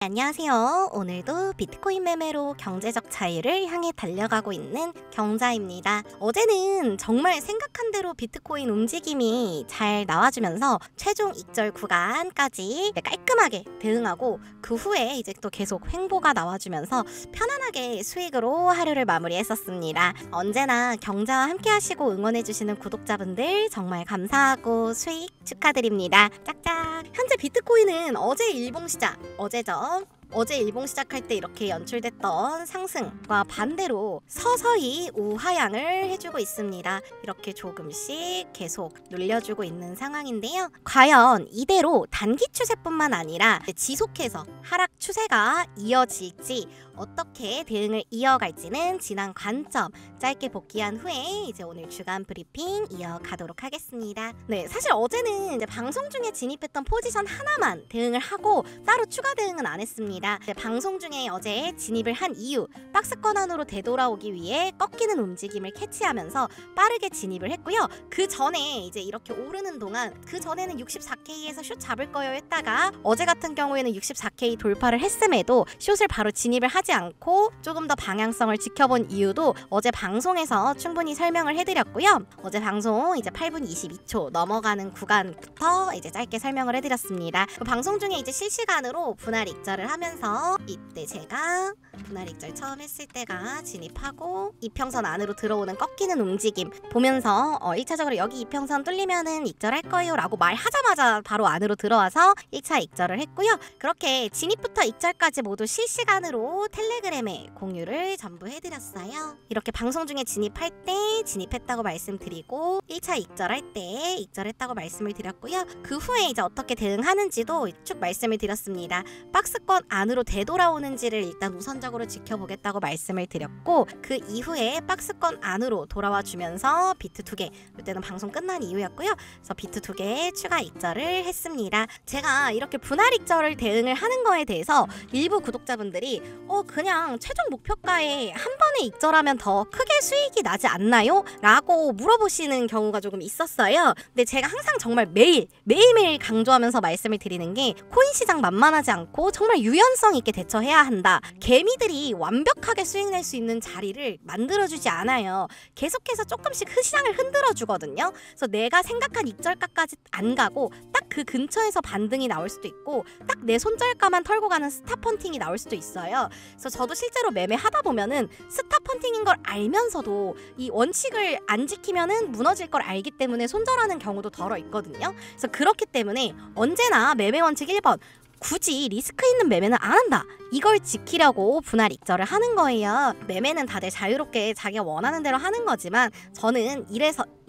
안녕하세요. 오늘도 비트코인 매매로 경제적 자유를 향해 달려가고 있는 경자입니다. 어제는 정말 생각한 대로 비트코인 움직임이 잘 나와주면서 최종 익절 구간까지 깔끔하게 대응하고 그 후에 이제 또 계속 횡보가 나와주면서 편안하게 수익으로 하루를 마무리했었습니다. 언제나 경자와 함께 하시고 응원해주시는 구독자분들 정말 감사하고 수익 축하드립니다. 짝짝! 현재 비트코인은 어제 일봉시작, 어제 일봉 시작할 때 이렇게 연출됐던 상승과 반대로 서서히 우하향을 해주고 있습니다. 이렇게 조금씩 계속 눌려주고 있는 상황인데요. 과연 이대로 단기 추세뿐만 아니라 지속해서 하락 추세가 이어질지, 어떻게 대응을 이어갈지는 지난 관점 짧게 복귀한 후에 이제 오늘 주간 브리핑 이어가도록 하겠습니다. 네, 사실 어제는 이제 방송 중에 진입했던 포지션 하나만 대응을 하고 따로 추가 대응은 안 했습니다. 방송 중에 어제 진입을 한 이유, 박스권 안으로 되돌아오기 위해 꺾이는 움직임을 캐치하면서 빠르게 진입을 했고요. 그 전에 이제 이렇게 오르는 동안, 그 전에는 64K에서 숏 잡을 거요 했다가 어제 같은 경우에는 64K 돌파를 했음에도 숏을 바로 진입을 하지 않고 조금 더 방향성을 지켜본 이유도 어제 방송에서 충분히 설명을 해드렸고요. 어제 방송 이제 8분 22초 넘어가는 구간부터 이제 짧게 설명을 해드렸습니다. 방송 중에 이제 실시간으로 분할 익절을 하면서 이때 제가 분할 익절 처음 했을 때가 진입하고 이평선 안으로 들어오는 꺾이는 움직임 보면서 1차적으로 여기 이평선 뚫리면은 익절할 거예요 라고 말하자마자 바로 안으로 들어와서 1차 익절을 했고요. 그렇게 진입부터 익절까지 모두 실시간으로 텔레그램에 공유를 전부 해드렸어요. 이렇게 방송 중에 진입할 때 진입했다고 말씀드리고 1차 익절할 때 익절했다고 말씀을 드렸고요. 그 후에 이제 어떻게 대응하는지도 쭉 말씀을 드렸습니다. 박스권 안으로 되돌아오는지를 일단 우선적으로 지켜보겠다고 말씀을 드렸고, 그 이후에 박스권 안으로 돌아와 주면서 비트 2개, 이때는 방송 끝난 이후였고요. 그래서 비트 2개 추가 익절을 했습니다. 제가 이렇게 분할 익절을 대응을 하는 거에 대해서 일부 구독자분들이 그냥 최종 목표가에 한 번에 익절하면 더 크게 수익이 나지 않나요? 라고 물어보시는 경우가 조금 있었어요. 근데 제가 항상 정말 매일매일 강조하면서 말씀을 드리는 게, 코인 시장 만만하지 않고 정말 유연성 있게 대처해야 한다. 개미들이 완벽하게 수익 낼 수 있는 자리를 만들어주지 않아요. 계속해서 조금씩 시장을 흔들어 주거든요. 그래서 내가 생각한 익절가까지 안 가고 딱 그 근처에서 반등이 나올 수도 있고, 딱 내 손절가만 털고 가는 스탑펀팅이 나올 수도 있어요. 그래서 저도 실제로 매매하다 보면은 스탑펀팅인 걸 알면서도 이 원칙을 안 지키면은 무너질 걸 알기 때문에 손절하는 경우도 덜어 있거든요. 그래서 그렇기 때문에 언제나 매매 원칙 1번, 굳이 리스크 있는 매매는 안 한다. 이걸 지키려고 분할 익절을 하는 거예요. 매매는 다들 자유롭게 자기가 원하는 대로 하는 거지만 저는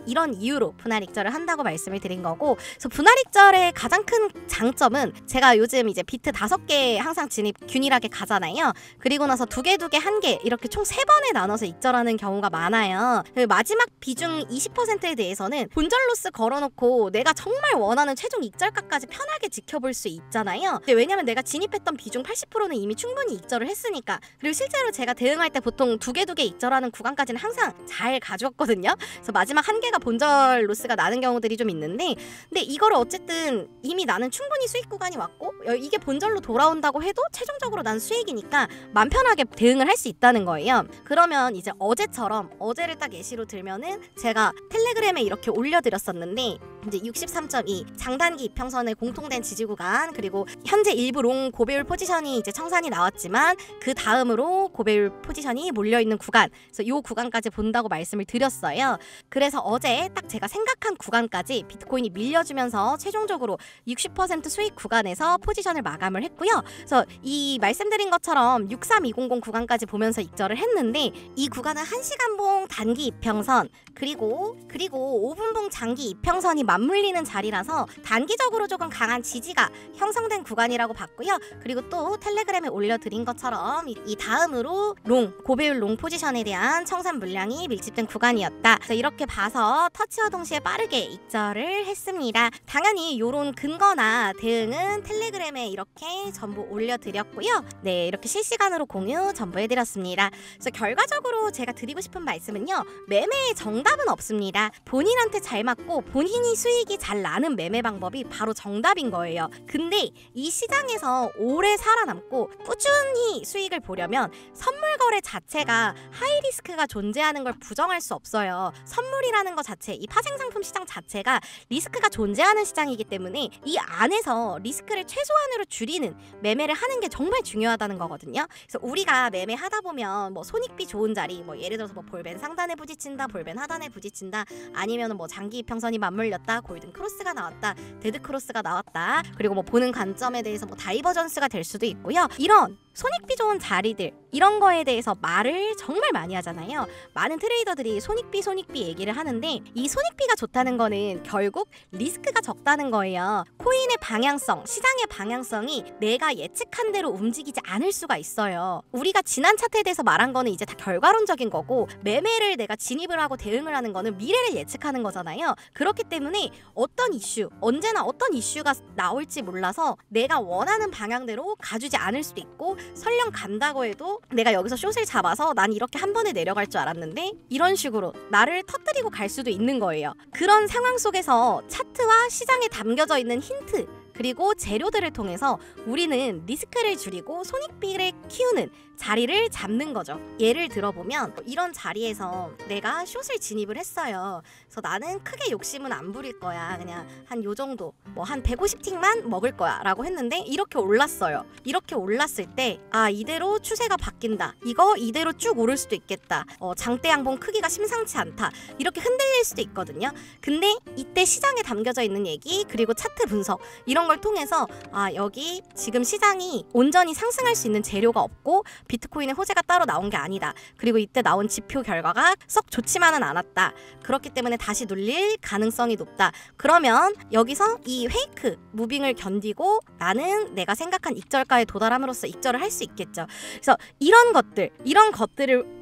이런 이유로 분할 익절을 한다고 말씀을 드린 거고, 그래서 분할 익절의 가장 큰 장점은, 제가 요즘 이제 비트 5개 항상 진입 균일하게 가잖아요. 그리고 나서 2개, 1개 이렇게 총 3번에 나눠서 익절하는 경우가 많아요. 마지막 비중 20%에 대해서는 본절 로스 걸어놓고 내가 정말 원하는 최종 익절가까지 편하게 지켜볼 수 있잖아요. 왜냐면 내가 진입했던 비중 80%는 이미 충분히 익절을 했으니까. 그리고 실제로 제가 대응할 때 보통 2개 익절하는 구간까지는 항상 잘 가져왔거든요. 그래서 마지막 1개가 본절 로스가 나는 경우들이 좀 있는데, 근데 이거를 어쨌든 이미 나는 충분히 수익 구간이 왔고 이게 본절로 돌아온다고 해도 최종적으로 난 수익이니까 맘 편하게 대응을 할 수 있다는 거예요. 그러면 이제 어제를 딱 예시로 들면은, 제가 텔레그램에 이렇게 올려드렸었는데 이제 63.2 장단기 이평선의 공통된 지지 구간, 그리고 현재 일부 롱 고배율 포지션이 이제 청산이 나왔지만 그 다음으로 고배율 포지션이 몰려있는 구간, 그래서 이 구간까지 본다고 말씀을 드렸어요. 그래서 어제 딱 제가 생각한 구간까지 비트코인이 밀려주면서 최종적으로 60% 수익 구간에서 포지션을 마감을 했고요. 그래서 이 말씀드린 것처럼 63200 구간까지 보면서 익절을 했는데, 이 구간은 1시간봉 단기 이평선 그리고 5분봉 장기 이평선이 맞물리는 자리라서 단기적으로 조금 강한 지지가 형성된 구간이라고 봤고요. 그리고 또 텔레그램에 올려드린 것처럼 이 다음으로 고배율 롱 포지션에 대한 청산 물량이 밀집된 구간이었다. 그래서 이렇게 봐서 터치와 동시에 빠르게 익절을 했습니다. 당연히 이런 근거나 대응은 텔레그램에 이렇게 전부 올려드렸고요. 네, 이렇게 실시간으로 공유 전부 해드렸습니다. 그래서 결과적으로 제가 드리고 싶은 말씀은요, 매매의 정답은 없습니다. 본인한테 잘 맞고 본인이 수익이 잘 나는 매매 방법이 바로 정답인 거예요. 근데 이 시장에서 오래 살아남고 꾸준히 수익을 보려면 선물 거래 자체가 하이 리스크가 존재하는 걸 부정할 수 없어요. 선물이라는 것 자체, 이 파생상품 시장 자체가 리스크가 존재하는 시장이기 때문에 이 안에서 리스크를 최소한으로 줄이는 매매를 하는 게 정말 중요하다는 거거든요. 그래서 우리가 매매하다 보면 뭐 손익비 좋은 자리, 뭐 예를 들어서 뭐 볼벤 상단에 부딪힌다, 볼벤 하단에 부딪힌다, 아니면 뭐 장기 이평선이 맞물렸다, 골든 크로스가 나왔다, 데드 크로스가 나왔다, 그리고 뭐 보는 관점에 대해서 뭐 다이버전스가 될 수도 있고요. 이런 손익비 좋은 자리들, 이런 거에 대해서 말을 정말 많이 하잖아요. 많은 트레이더들이 손익비 얘기를 하는데, 이 손익비가 좋다는 거는 결국 리스크가 적다는 거예요. 코인의 방향성, 시장의 방향성이 내가 예측한 대로 움직이지 않을 수가 있어요. 우리가 지난 차트에 대해서 말한 거는 이제 다 결과론적인 거고, 매매를 내가 진입을 하고 대응을 하는 거는 미래를 예측하는 거잖아요. 그렇기 때문에 어떤 이슈, 언제나 어떤 이슈가 나올지 몰라서 내가 원하는 방향대로 가주지 않을 수도 있고, 설령 간다고 해도 내가 여기서 숏을 잡아서 난 이렇게 한 번에 내려갈 줄 알았는데 이런 식으로 나를 터뜨리고 갈 수도 있는 거예요. 그런 상황 속에서 차트와 시장에 담겨져 있는 힌트, 그리고 재료들을 통해서 우리는 리스크를 줄이고 손익비를 키우는 자리를 잡는 거죠. 예를 들어보면 이런 자리에서 내가 숏을 진입을 했어요. 그래서 나는 크게 욕심은 안 부릴 거야. 그냥 한 요 정도, 뭐 한 150틱만 먹을 거야 라고 했는데 이렇게 올랐어요. 이렇게 올랐을 때 아, 이대로 추세가 바뀐다, 이거 이대로 쭉 오를 수도 있겠다, 장대 양봉 크기가 심상치 않다, 이렇게 흔들릴 수도 있거든요. 근데 이때 시장에 담겨져 있는 얘기, 그리고 차트 분석, 이런 걸 통해서 아, 여기 지금 시장이 온전히 상승할 수 있는 재료가 없고 비트코인의 호재가 따로 나온 게 아니다, 그리고 이때 나온 지표 결과가 썩 좋지만은 않았다, 그렇기 때문에 다시 눌릴 가능성이 높다. 그러면 여기서 이 페이크 무빙을 견디고 나는 내가 생각한 익절가에 도달함으로써 익절을 할 수 있겠죠. 그래서 이런 것들을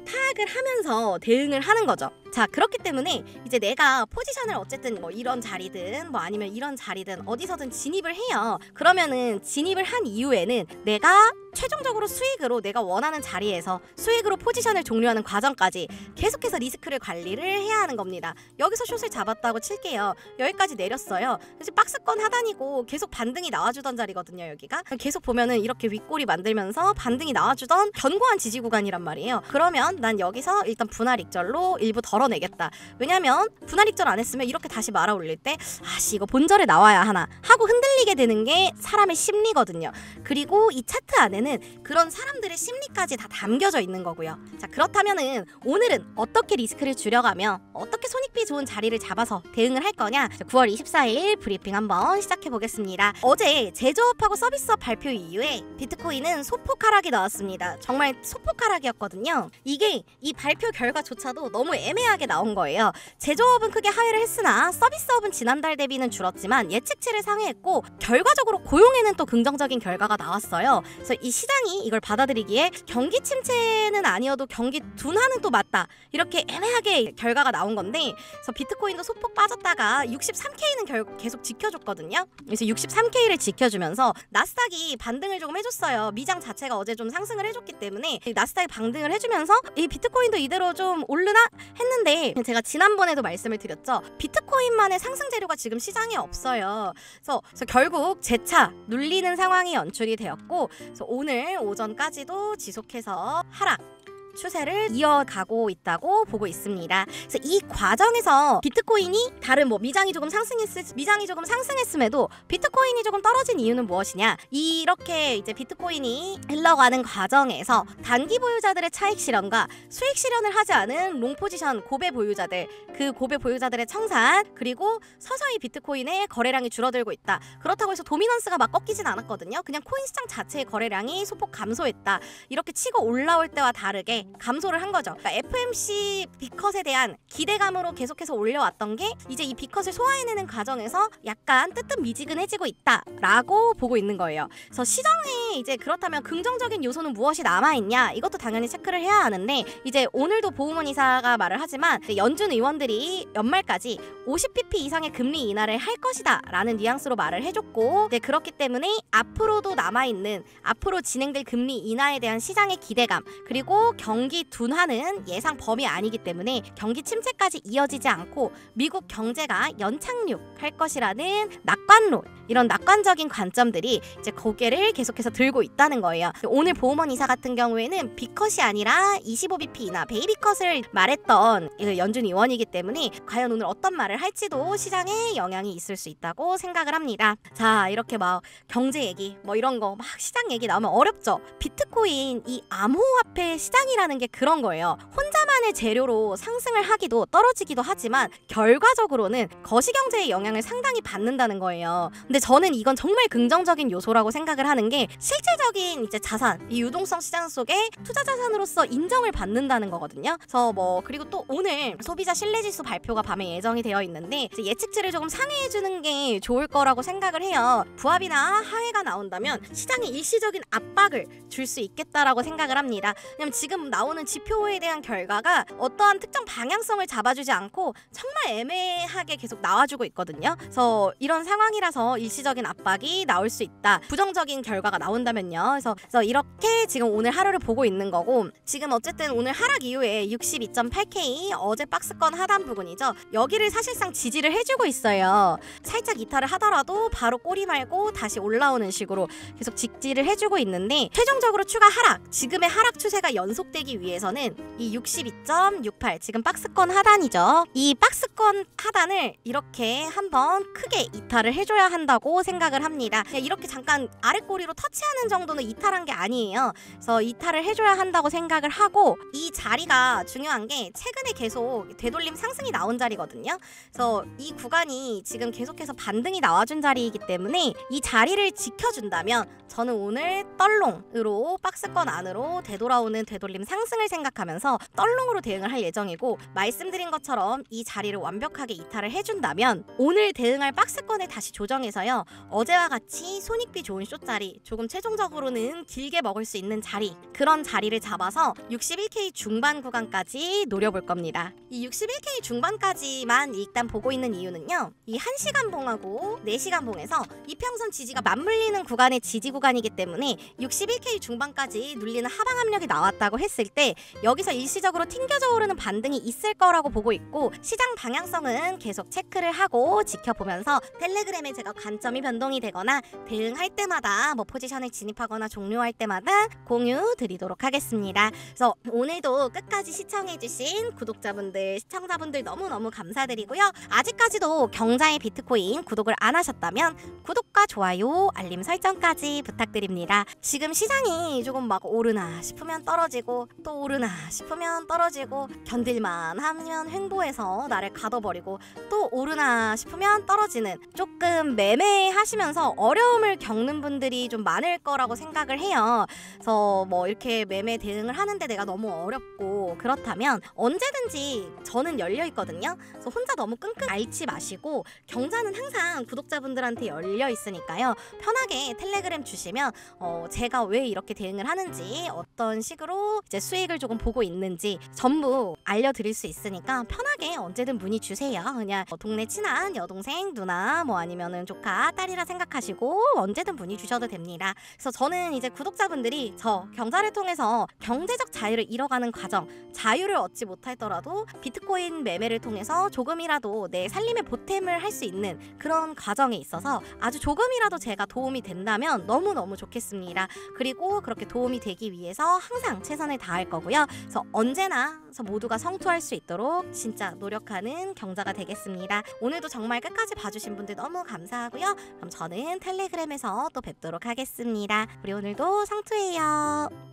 파악을 하면서 대응을 하는 거죠. 자, 그렇기 때문에 이제 내가 포지션을 어쨌든 뭐 이런 자리든 뭐 아니면 이런 자리든 어디서든 진입을 해요. 그러면은 진입을 한 이후에는 내가 최종적으로 수익으로 내가 원하는 자리에서 수익으로 포지션을 종료하는 과정까지 계속해서 리스크를 관리를 해야 하는 겁니다. 여기서 숏을 잡았다고 칠게요. 여기까지 내렸어요. 그래서 박스권 하단이고 계속 반등이 나와주던 자리거든요. 여기가 계속 보면은 이렇게 윗골이 만들면서 반등이 나와주던 견고한 지지 구간이란 말이에요. 그러면 난 여기서 일단 분할 익절로 일부 덜어내겠다. 왜냐면 분할 익절 안 했으면 이렇게 다시 말아 올릴 때 아씨 이거 본절에 나와야 하나 하고 흔들리게 되는 게 사람의 심리거든요. 그리고 이 차트 안에는 그런 사람들의 심리까지 다 담겨져 있는 거고요. 자, 그렇다면은 오늘은 어떻게 리스크를 줄여가며 어떻게 손익비 좋은 자리를 잡아서 대응을 할 거냐, 9월 24일 브리핑 한번 시작해 보겠습니다. 어제 제조업하고 서비스업 발표 이후에 비트코인은 소폭 하락이 나왔습니다. 정말 소폭 하락이었거든요. 이게 이 발표 결과조차도 너무 애매하게 나온 거예요. 제조업은 크게 하회를 했으나 서비스업은 지난달 대비는 줄었지만 예측치를 상회했고 결과적으로 고용에는 또 긍정적인 결과가 나왔어요. 그래서 이 시장이 이걸 받아들이기에 경기 침체는 아니어도 경기 둔화는 또 맞다, 이렇게 애매하게 결과가 나온 건데, 그래서 비트코인도 소폭 빠졌다가 63K는 계속 지켜줬거든요. 그래서 63K를 지켜주면서 나스닥이 반등을 조금 해줬어요. 미장 자체가 어제 좀 상승을 해줬기 때문에 나스닥이 반등을 해주면서 이 비트코인도 이대로 좀 오르나 했는데, 제가 지난번에도 말씀을 드렸죠. 비트코인만의 상승 재료가 지금 시장에 없어요. 그래서 결국 재차 눌리는 상황이 연출이 되었고, 그래서 오늘 오전까지도 지속해서 하락 추세를 이어가고 있다고 보고 있습니다. 그래서 이 과정에서 비트코인이 다른 뭐 미장이 조금 상승했음에도 비트코인이 조금 떨어진 이유는 무엇이냐? 이렇게 이제 비트코인이 흘러가는 과정에서 단기 보유자들의 차익 실현과 수익 실현을 하지 않은 롱 포지션 고배 보유자들, 그 고배 보유자들의 청산, 그리고 서서히 비트코인의 거래량이 줄어들고 있다. 그렇다고 해서 도미넌스가 막 꺾이진 않았거든요. 그냥 코인 시장 자체의 거래량이 소폭 감소했다. 이렇게 치고 올라올 때와 다르게 감소를 한 거죠. 그러니까 FMC B컷에 대한 기대감으로 계속해서 올려왔던 게 이제 이 B컷을 소화해내는 과정에서 약간 뜨뜻미지근해지고 있다라고 보고 있는 거예요. 그래서 시장에 이제 그렇다면 긍정적인 요소는 무엇이 남아있냐, 이것도 당연히 체크를 해야 하는데, 이제 오늘도 보우먼 이사가 말을 하지만 연준 의원들이 연말까지 50bp 이상의 금리 인하를 할 것이다 라는 뉘앙스로 말을 해줬고, 네, 그렇기 때문에 앞으로도 남아있는, 앞으로 진행될 금리 인하에 대한 시장의 기대감, 그리고 경기 둔화는 예상 범위 아니기 때문에 경기 침체까지 이어지지 않고 미국 경제가 연착륙할 것이라는 낙관론, 이런 낙관적인 관점들이 이제 고개를 계속해서 들고 있다는 거예요. 오늘 보험원 이사 같은 경우에는 B컷이 아니라 25bp나 베이비컷을 말했던 연준 의원이기 때문에 과연 오늘 어떤 말을 할지도 시장에 영향이 있을 수 있다고 생각을 합니다. 자, 이렇게 막 경제 얘기 뭐 이런 거 막 시장 얘기 나오면 어렵죠. 비트코인 이 암호화폐 시장이라는 게 그런 거예요. 혼자만의 재료로 상승을 하기도 떨어지기도 하지만 결과적으로는 거시경제의 영향을 상당히 받는다는 거예요. 근데 저는 이건 정말 긍정적인 요소라고 생각을 하는 게 실질적인 이제 자산, 이 유동성 시장 속에 투자 자산으로서 인정을 받는다는 거거든요. 그래서 뭐 그리고 또 오늘 소비자 신뢰지수 발표가 밤에 예정이 되어 있는데 이제 예측치를 조금 상회해주는 게 좋을 거라고 생각을 해요. 부합이나 하회가 나온다면 시장에 일시적인 압박을 줄 수 있겠다라고 생각을 합니다. 왜냐면 지금 나오는 지표에 대한 결과가 어떠한 특정 방향성을 잡아주지 않고 정말 애매하게 계속 나와주고 있거든요. 그래서 이런 상황이라서 일시적인 압박이 나올 수 있다. 부정적인 결과가 나온다면요. 그래서 이렇게 지금 오늘 하루를 보고 있는 거고, 지금 어쨌든 오늘 하락 이후에 62.8K 어제 박스권 하단 부근이죠. 여기를 사실상 지지를 해주고 있어요. 살짝 이탈을 하더라도 바로 꼬리 말고 다시 올라오는 식으로 계속 직지를 해주고 있는데, 최종적으로 추가 하락, 지금의 하락 추세가 연속되기 위해서는 이 62.68 지금 박스권 하단이죠. 이 박스권 하단을 이렇게 한번 크게 이탈을 해줘야 한다고 생각을 합니다. 그냥 이렇게 잠깐 아랫꼬리로 터치하는 정도는 이탈한 게 아니에요. 그래서 이탈을 해줘야 한다고 생각을 하고, 이 자리가 중요한 게 최근에 계속 되돌림 상승이 나온 자리거든요. 그래서 이 구간이 지금 계속해서 반등이 나와준 자리이기 때문에 이 자리를 지켜준다면 저는 오늘 떨롱으로 박스권 안으로 되돌아오는 되돌림 상승을 생각하면서 떨롱으로 대응을 할 예정이고, 말씀드린 것처럼 이 자리를 완벽하게 이탈을 해준다면 오늘 대응할 박스권을 다시 조정해서요, 어제와 같이 손익비 좋은 숏자리, 조금 최종적으로는 길게 먹을 수 있는 자리, 그런 자리를 잡아서 61K 중반 구간까지 노려볼 겁니다. 이 61K 중반까지만 일단 보고 있는 이유는요, 이 1시간 봉하고 4시간 봉에서 이평선 지지가 맞물리는 구간의 지지 구간이기 때문에 61K 중반까지 눌리는 하방 압력이 나왔다고 했을 때 여기서 일시적으로 튕겨져 오르는 반등이 있을 거라고 보고 있고, 시장 방향성은 계속 체크를 하고 지켜보면서 텔레그램에 제가 관점이 변동이 되거나 대응할 때마다 뭐 포지션을 진입하거나 종료할 때마다 공유 드리도록 하겠습니다. 그래서 오늘도 끝까지 시청해주신 구독자분들, 시청자분들 너무너무 감사드리고요. 아직까지도 경자의 비트코인 구독을 안 하셨다면 구독과 좋아요, 알림 설정까지 부탁드립니다. 지금 시장이 조금 막 오르나 싶으면 떨어지고 또 오르나 싶으면 떨어지고, 견딜만 하면 횡보해서 나를 가둬버리고 또 오르나 싶으면 떨어지는, 조금 매매하시면서 어려움을 겪는 분들이 좀 많을 거라고 생각을 해요. 그래서 뭐 이렇게 매매 대응을 하는데 내가 너무 어렵고 그렇다면 언제든지 저는 열려 있거든요. 그래서 혼자 너무 끙끙 앓지 마시고, 경자는 항상 구독자분들한테 열려 있으니까요, 편하게 텔레그램 주시면 제가 왜 이렇게 대응을 하는지, 어떤 식으로 이제 수익을 조금 보고 있는지 전부 알려드릴 수 있으니까 편하게 언제든 문의 주세요. 그냥 동네 친한 여동생, 누나, 뭐 아니면은 조카, 딸이라 생각하시고 언제든 문의 주셔도 됩니다. 그래서 저는 이제 구독자분들이 저 경자를 통해서 경제적 자유를 잃어가는 과정, 자유를 얻지 못하더라도 비트코인 매매를 통해서 조금이라도 내 살림에 보탬을 할 수 있는 그런 과정에 있어서 아주 조금이라도 제가 도움이 된다면 너무너무 좋겠습니다. 그리고 그렇게 도움이 되기 위해서 항상 최선을 다할 거고요. 그래서 언제나 모두가 성투할 수 있도록 진짜 노력하는 경자가 되겠습니다. 오늘도 정말 끝까지 봐주신 분들 너무 감사하고요. 그럼 저는 텔레그램에서 또 뵙도록 하겠습니다. 우리 오늘도 성투해요.